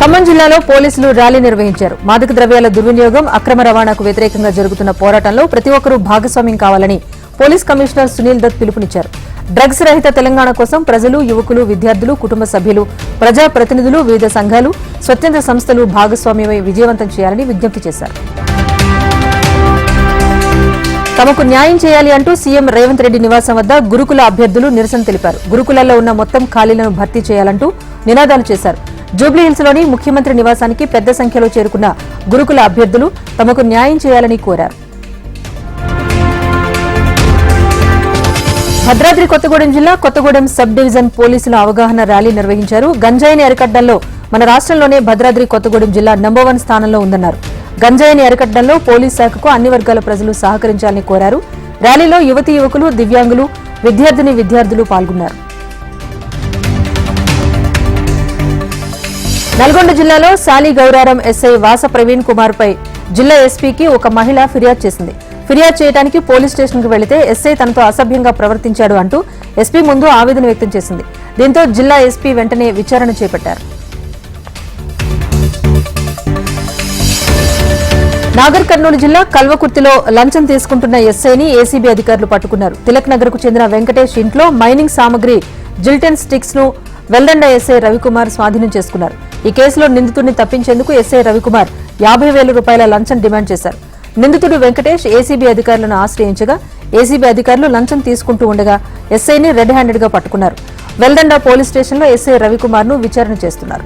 ఖమ్మం జిల్లాలో పోలీసులు ర్యాలీ నిర్వహించారు. మాదక ద్రవ్యాల దుర్వినియోగం, అక్రమ రవాణాకు వ్యతిరేకంగా జరుగుతున్న పోరాటంలో ప్రతి ఒక్కరూ భాగస్వామ్యం కావాలని పోలీస్ కమిషనర్ సునీల్ దత్ పిలుపునిచ్చారు. డ్రగ్స్ రహిత తెలంగాణ కోసం ప్రజలు, యువకులు, విద్యార్థులు, కుటుంబ సభ్యులు, ప్రజా ప్రతినిధులు, వివిధ సంఘాలు, స్వచ్ఛంద సంస్థలు భాగస్వామ్యమై విజయవంతం చేయాలని విజ్ఞప్తి చేశారు. తమకు న్యాయం చేయాలి అంటూ సీఎం రేవంత్ రెడ్డి నివాసం వద్ద గురుకుల అభ్యర్థులు నిరసన తెలిపారు. గురుకులాల్లో ఉన్న మొత్తం ఖాళీలను భర్తీ చేయాలంటూ నినాదాలు చేశారు. జూబ్లీహిల్స్లోని ముఖ్యమంత్రి నివాసానికి పెద్ద సంఖ్యలో చేరుకున్న గురుకుల అభ్యర్థులు తమకు న్యాయం చేయాలని కోరారు. భద్రాద్రి కొత్తగూడెం జిల్లా కొత్తగూడెం సబ్ డివిజన్ పోలీసుల అవగాహన ర్యాలీ నిర్వహించారు. గంజాయిని అరికట్టడంలో మన రాష్ట్రంలోనే భద్రాద్రి కొత్తగూడెం జిల్లా నంబర్ 1 స్థానంలో ఉందన్నారు. గంజాయిని అరికట్టడంలో పోలీస్ శాఖకు అన్ని వర్గాల ప్రజలు సహకరించాలని కోరారు. ర్యాలీలో యువతీ యువకులు, దివ్యాంగులు, విద్యార్థులు పాల్గొన్నారు. నల్గొండ జిల్లాలో సాలిగౌరారం ఎస్ఐ వాస ప్రవీణ్ కుమార్ పై జిల్లా ఎస్పీకి ఒక మహిళ ఫిర్యాదు చేసింది. ఫిర్యాదు చేయడానికి పోలీస్ స్టేషన్కు వెళితే ఎస్ఐ తనతో అసభ్యంగా ప్రవర్తించాడు అంటూ ఎస్పీ ముందు ఆవేదన వ్యక్తం చేసింది. దీంతో జిల్లా ఎస్పీ వెంటనే విచారణ చేపట్టారు. నాగర్ కర్నూలు జిల్లా కల్వకుర్తిలో లంచం తీసుకుంటున్న ఎస్ఐని ఏసీబీ అధికారులు పట్టుకున్నారు. తిలక్ నగర్ కు చెందిన వెంకటేష్ ఇంట్లో మైనింగ్ సామగ్రి జిల్టెన్ స్టిక్స్ ను వెల్దండ ఎస్ఐ రవికుమార్ స్వాధీనం చేసుకున్నారు. ఈ కేసులో నిందితుడిని తప్పించేందుకు ఎస్ఐ రవికుమార్ 50,000 రూపాయల లంచం డిమాండ్ చేశారు. నిందితుడు వెంకటేష్ ఏసీబీ అధికారులను ఆశ్రయించగా ఏసీబీ అధికారులు లంచం తీసుకుంటూ ఉండగా ఎస్ఐని రెడ్ హ్యాండెడ్ గా పట్టుకున్నారు. వెల్దండ పోలీస్ స్టేషన్లో ఎస్ఐ రవికుమార్ ను విచారణ చేస్తున్నారు.